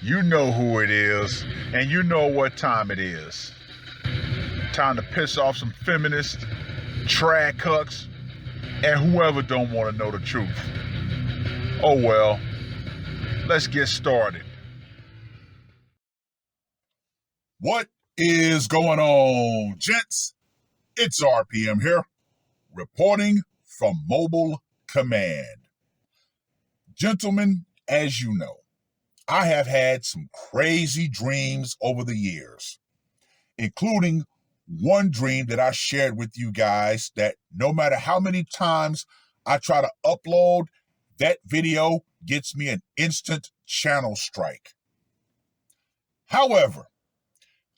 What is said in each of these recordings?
You know who it is, and you know what time it is. Time to piss off some feminists, trad cucks, and whoever don't want to know the truth. Oh well, let's get started. What is going on, gents? It's R.P.M. here, reporting from Mobile Command. Gentlemen, as you know, I have had some crazy dreams over the years, including one dream that I shared with you guys that no matter how many times I try to upload, that video gets me an instant channel strike. However,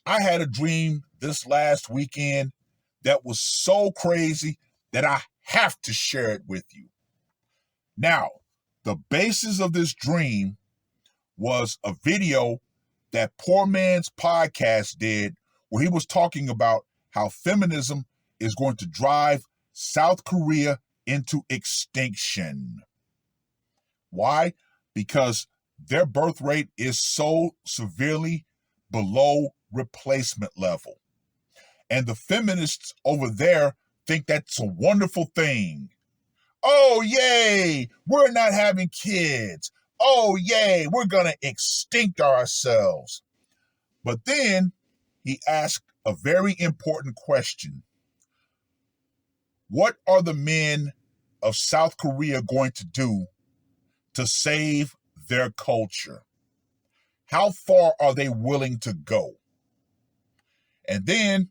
I had a dream this last weekend that was so crazy that I have to share it with you. Now, the basis of this dream was a video that Poor Man's podcast did where he was talking about how feminism is going to drive South Korea into extinction. Why? Because their birth rate is so severely below replacement level. And the feminists over there think that's a wonderful thing. Oh, yay, we're not having kids. Oh, yay, we're going to extinct ourselves. But then he asked a very important question. What are the men of South Korea going to do to save their culture? How far are they willing to go? And then,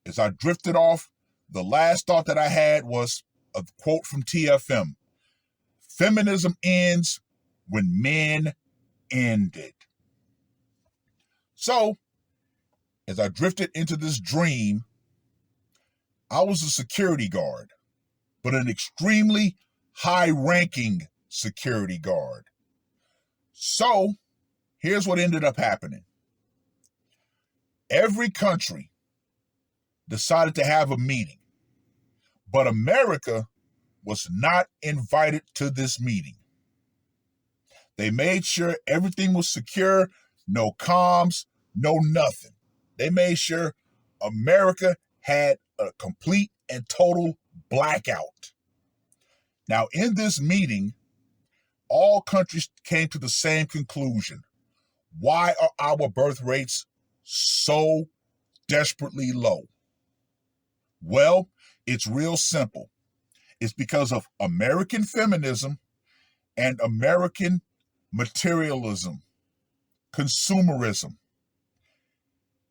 as I drifted off, the last thought that I had was a quote from TFM. Feminism ends when men end it. So, as I drifted into this dream, I was a security guard, but an extremely high-ranking security guard. So, here's what ended up happening. Every country decided to have a meeting, but America was not invited to this meeting. They made sure everything was secure, no comms, no nothing. They made sure America had a complete and total blackout. Now, in this meeting, all countries came to the same conclusion. Why are our birth rates so desperately low? Well, it's real simple. It's because of American feminism and American materialism, consumerism.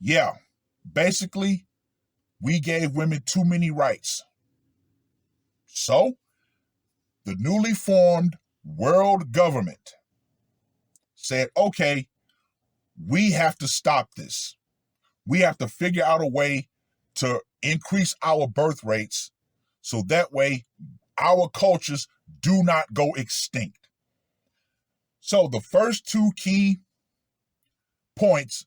Yeah, basically, we gave women too many rights. So, the newly formed world government said, okay, we have to stop this. We have to figure out a way to increase our birth rates so that way our cultures do not go extinct. So the first two key points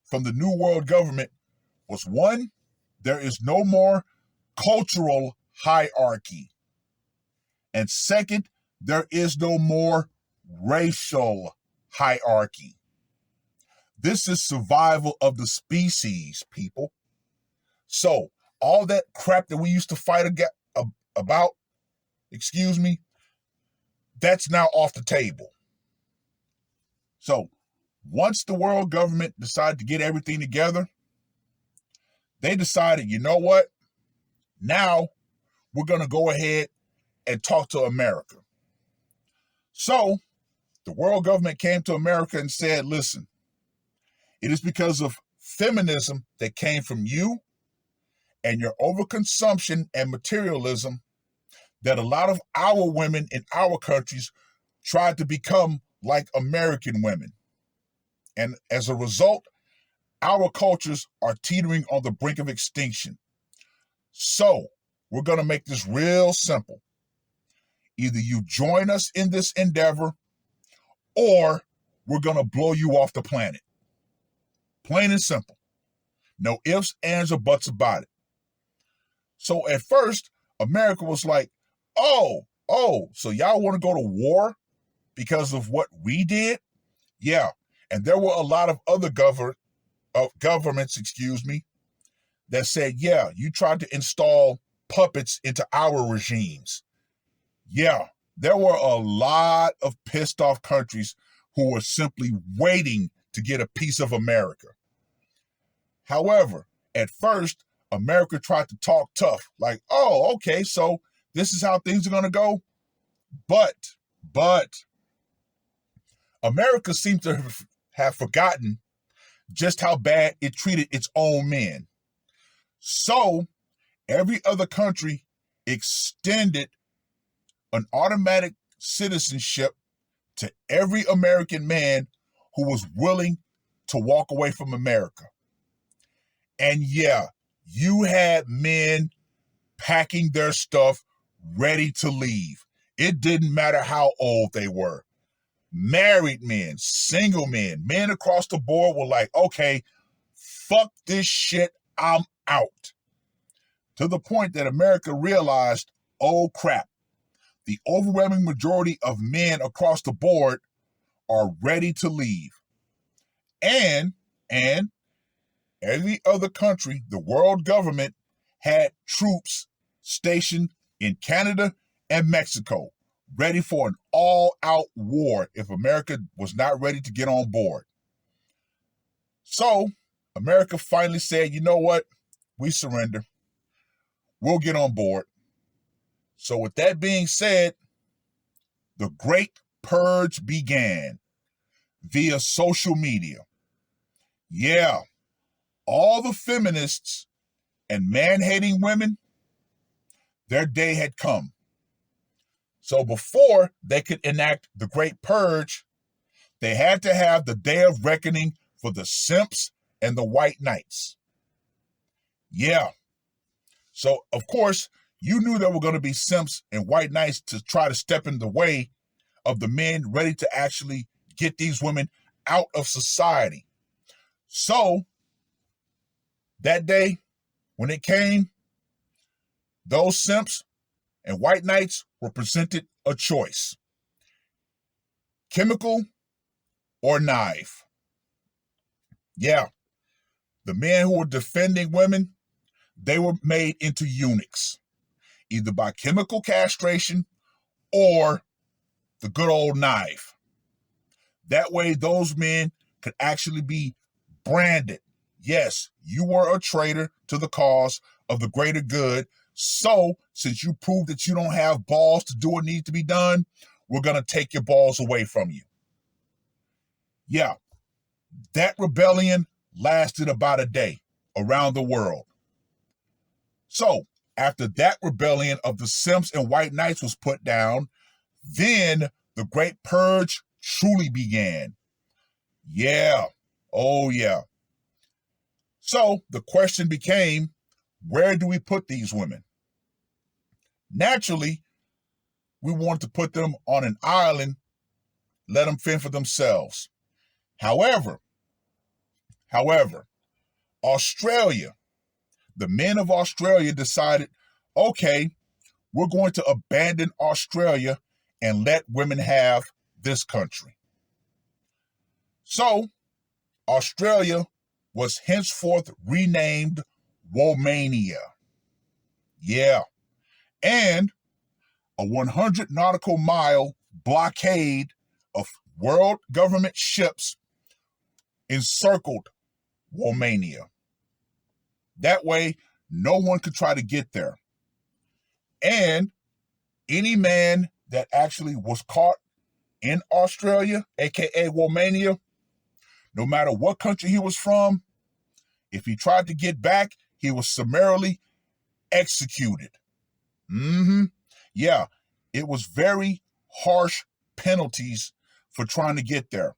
from the New World Government was one, there is no more cultural hierarchy. And second, there is no more racial hierarchy. This is survival of the species, people. So all that crap that we used to fight about, that's now off the table. So once the world government decided to get everything together, they decided, you know what? Now we're going to go ahead and talk to America. So the world government came to America and said, listen, it is because of feminism that came from you and your overconsumption and materialism that a lot of our women in our countries tried to become like American women. And as a result, our cultures are teetering on the brink of extinction. So we're going to make this real simple. Either you join us in this endeavor or we're going to blow you off the planet. Plain and simple. No ifs, ands, or buts about it. So at first, America was like, oh, so y'all want to go to war because of what we did? Yeah. And there were a lot of other governments, that said, yeah, you tried to install puppets into our regimes. Yeah, there were a lot of pissed off countries who were simply waiting to get a piece of America. However, at first, America tried to talk tough, like, oh, okay, so this is how things are going to go. But America seemed to have forgotten just how bad it treated its own men. So every other country extended an automatic citizenship to every American man who was willing to walk away from America. And yeah, you had men packing their stuff ready to leave. It didn't matter how old they were. Married men, single men across the board were like, okay, fuck this shit, I'm out. To the point that America realized, oh crap, the overwhelming majority of men across the board are ready to leave. And every other country, the world government, had troops stationed in Canada and Mexico, ready for an all-out war if America was not ready to get on board. So America finally said, you know what? We surrender. We'll get on board. So with that being said, the Great Purge began via social media. Yeah, all the feminists and man-hating women, their day had come. So before they could enact the Great Purge, they had to have the day of reckoning for the simps and the white knights. Yeah. So, of course, you knew there were going to be simps and white knights to try to step in the way of the men ready to actually get these women out of society. So, that day, when it came, those simps and white knights were presented a choice: chemical or knife. Yeah, the men who were defending women, they were made into eunuchs, either by chemical castration or the good old knife. That way, those men could actually be branded. Yes, you were a traitor to the cause of the greater good. So, since you proved that you don't have balls to do what needs to be done, we're going to take your balls away from you. Yeah, that rebellion lasted about a day around the world. So, after that rebellion of the simps and white knights was put down, then the Great Purge truly began. Yeah, oh yeah. So the question became, where do we put these women? Naturally, we wanted to put them on an island, let them fend for themselves. However, Australia, the men of Australia decided, okay, we're going to abandon Australia and let women have this country. So Australia was henceforth renamed Womania. Yeah. And a 100 nautical mile blockade of world government ships encircled Womania. That way, no one could try to get there. And any man that actually was caught in Australia, aka Womania, no matter what country he was from, if he tried to get back, he was summarily executed. Yeah, it was very harsh penalties for trying to get there.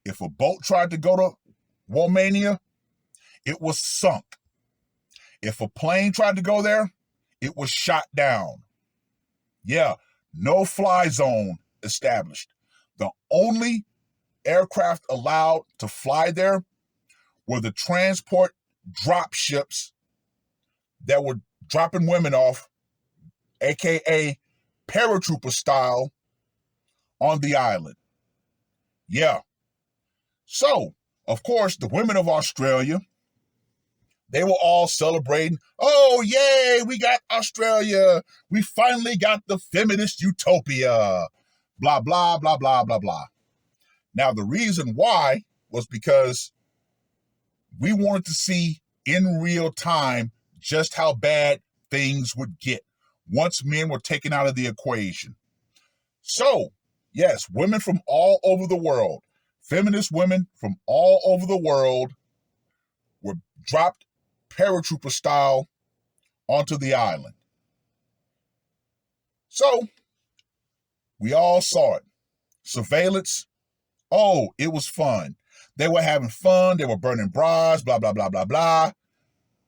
If a boat tried to go to Womania, it was sunk. If a plane tried to go there, it was shot down. Yeah, no fly zone established. The only aircraft allowed to fly there were the transport drop ships that were dropping women off, aka paratrooper style, on the island. Yeah. So, of course, the women of Australia, they were all celebrating. Oh, yay, we got Australia. We finally got the feminist utopia. Blah, blah, blah, blah, blah, blah. Now, the reason why was because we wanted to see in real time just how bad things would get once men were taken out of the equation. So, yes, women from all over the world, feminist women from all over the world were dropped paratrooper style onto the island. So, we all saw it. Surveillance. Oh, it was fun. They were having fun. They were burning bras, blah, blah, blah, blah, blah.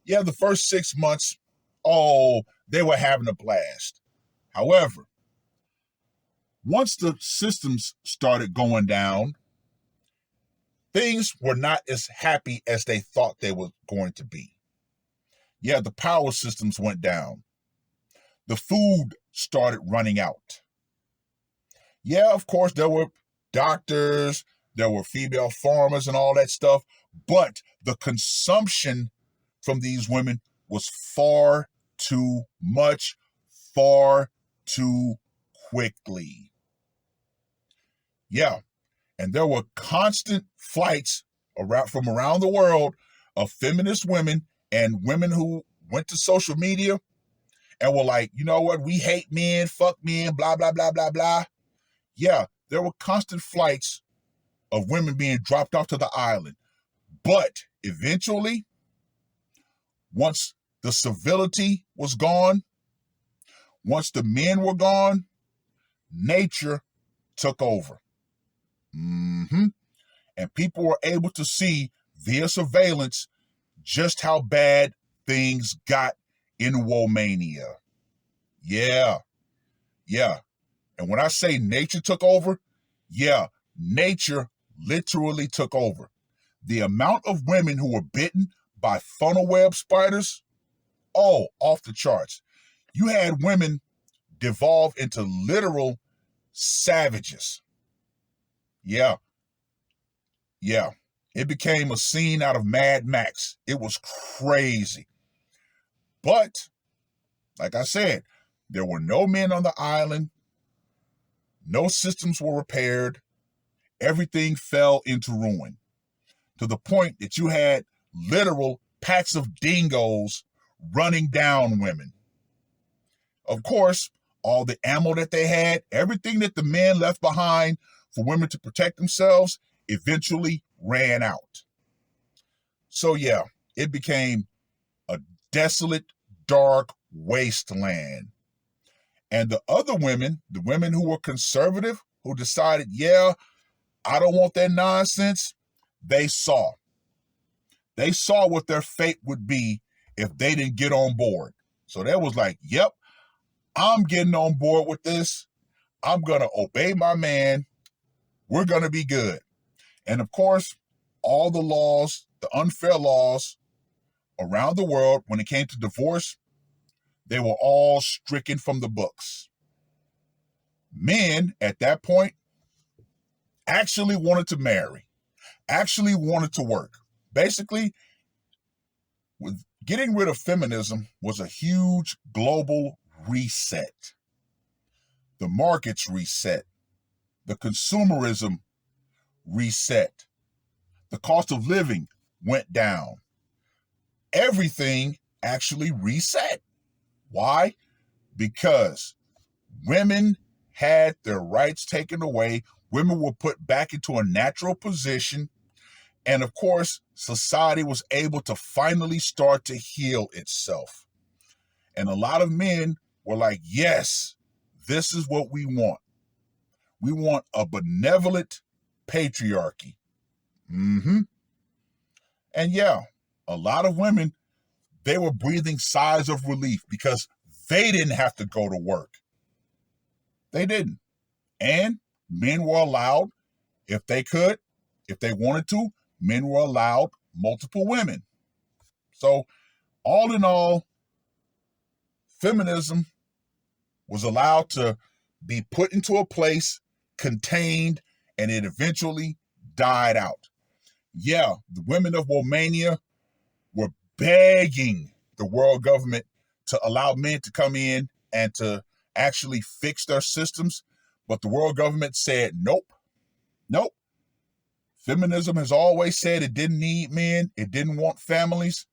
Yeah, the first 6 months, oh, they were having a blast. However, once the systems started going down, things were not as happy as they thought they were going to be. Yeah, the power systems went down. The food started running out. Yeah, of course, there were doctors, there were female farmers and all that stuff, but the consumption from these women was far too much, far too quickly. Yeah, and there were constant flights from around the world of feminist women and women who went to social media and were like, you know what, we hate men, fuck men, blah, blah, blah, blah, blah. Yeah, there were constant flights of women being dropped off to the island. But eventually, once the civility was gone, once the men were gone, nature took over. And people were able to see via surveillance just how bad things got in Womania. Yeah. And when I say nature took over, yeah, nature literally took over. The amount of women who were bitten by funnel web spiders, oh, off the charts. You had women devolve into literal savages. Yeah. It became a scene out of Mad Max. It was crazy. But, like I said, there were no men on the island. No systems were repaired. Everything fell into ruin to the point that you had literal packs of dingoes running down women. Of course, all the ammo that they had, everything that the men left behind for women to protect themselves, eventually ran out. So yeah, it became a desolate, dark wasteland. And the other women, the women who were conservative, who decided, yeah, I don't want that nonsense, they saw what their fate would be if they didn't get on board. So they was like, yep, I'm getting on board with this. I'm going to obey my man. We're going to be good. And of course, all the laws, the unfair laws around the world, when it came to divorce, they were all stricken from the books. Men at that point actually wanted to marry, actually wanted to work. Basically, with getting rid of feminism was a huge global reset. The markets reset. The consumerism reset. The cost of living went down. Everything actually reset. Why? Because women had their rights taken away. Women were put back into a natural position. And of course, society was able to finally start to heal itself. And a lot of men were like, yes, this is what we want. We want a benevolent patriarchy. And yeah, a lot of women, they were breathing sighs of relief because they didn't have to go to work. They didn't. And men were allowed, if they could, if they wanted to, men were allowed multiple women. So all in all, feminism was allowed to be put into a place, contained, and it eventually died out. Yeah, the women of Womania were begging the world government to allow men to come in and to actually fix their systems, but the world government said, nope, nope. Feminism has always said it didn't need men, it didn't want families.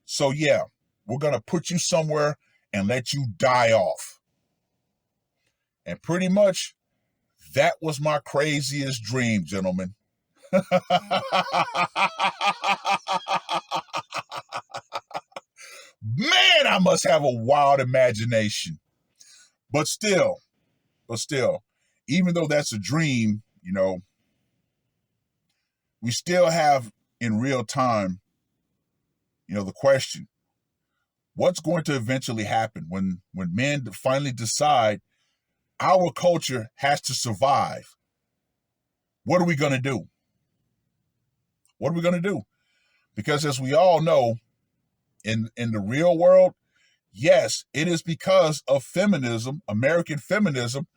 So yeah, we're going to put you somewhere and let you die off. And pretty much that was my craziest dream, gentlemen. Man, I must have a wild imagination. But still, even though that's a dream, we still have in real time, the question, what's going to eventually happen when men finally decide our culture has to survive? What are we going to do? What are we going to do? Because as we all know, in the real world, yes, it is because of feminism, American feminism,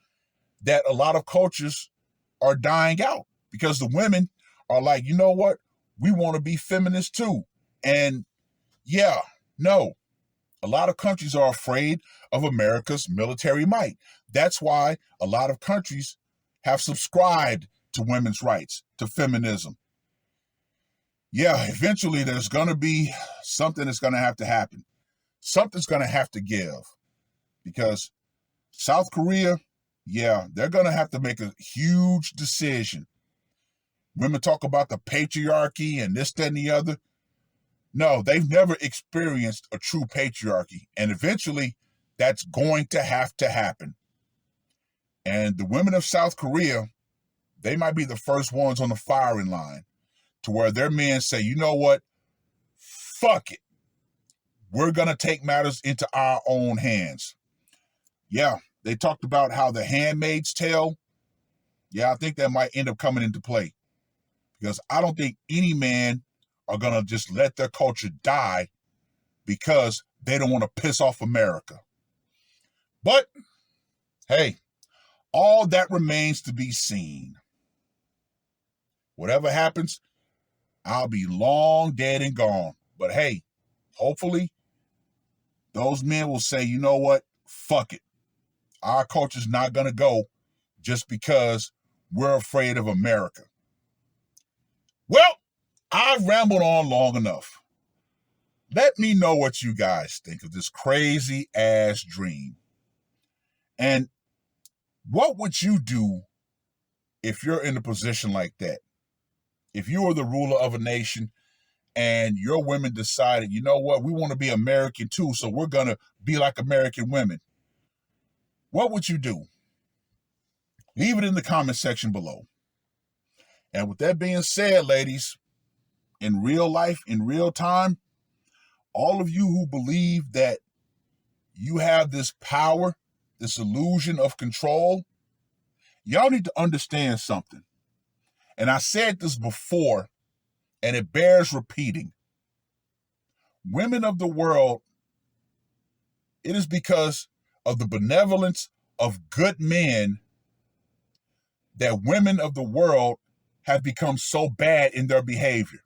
that a lot of cultures are dying out. Because the women are like, you know what? We want to be feminists too. And yeah, no, a lot of countries are afraid of America's military might. That's why a lot of countries have subscribed to women's rights, to feminism. Yeah, eventually there's going to be something that's going to have to happen. Something's going to have to give. Because South Korea, yeah, they're going to have to make a huge decision. Women talk about the patriarchy and this, that, and the other. No, they've never experienced a true patriarchy. And eventually, that's going to have to happen. And the women of South Korea, they might be the first ones on the firing line to where their men say, you know what? Fuck it. We're going to take matters into our own hands. Yeah, they talked about how the Handmaid's Tale, yeah, I think that might end up coming into play. Because I don't think any man are going to just let their culture die because they don't want to piss off America. But, hey, all that remains to be seen. Whatever happens, I'll be long dead and gone. But hey, hopefully, those men will say, you know what? Fuck it. Our culture's not going to go just because we're afraid of America. Well, I've rambled on long enough. Let me know what you guys think of this crazy ass dream. And what would you do if you're in a position like that? If you were the ruler of a nation and your women decided, you know what, we want to be American too, so we're going to be like American women. What would you do? Leave it in the comment section below. And with that being said, ladies, in real life, in real time, all of you who believe that you have this power, this illusion of control, y'all need to understand something. And I said this before, and it bears repeating. Women of the world, it is because of the benevolence of good men that women of the world have become so bad in their behavior.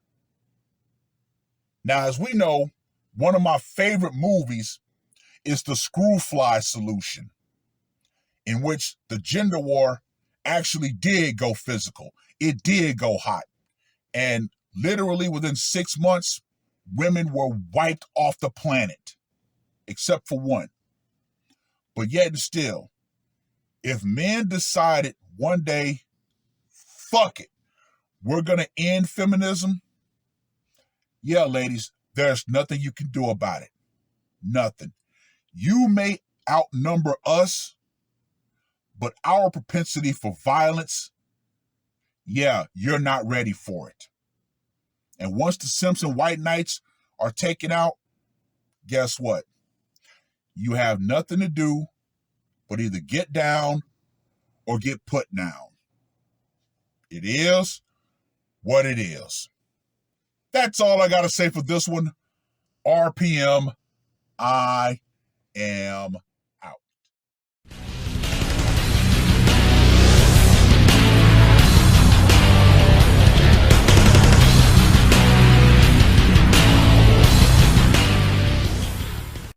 Now, as we know, one of my favorite movies is The Screwfly Solution, in which the gender war actually did go physical. It did go hot. And literally within 6 months, women were wiped off the planet, except for one. But yet and still, if men decided one day, fuck it, we're going to end feminism, yeah, ladies, there's nothing you can do about it. Nothing. You may outnumber us, but our propensity for violence, yeah, you're not ready for it. And once the simps and white knights are taken out, guess what? You have nothing to do but either get down or get put down. It is what it is. That's all I got to say for this one. R.P.M. I am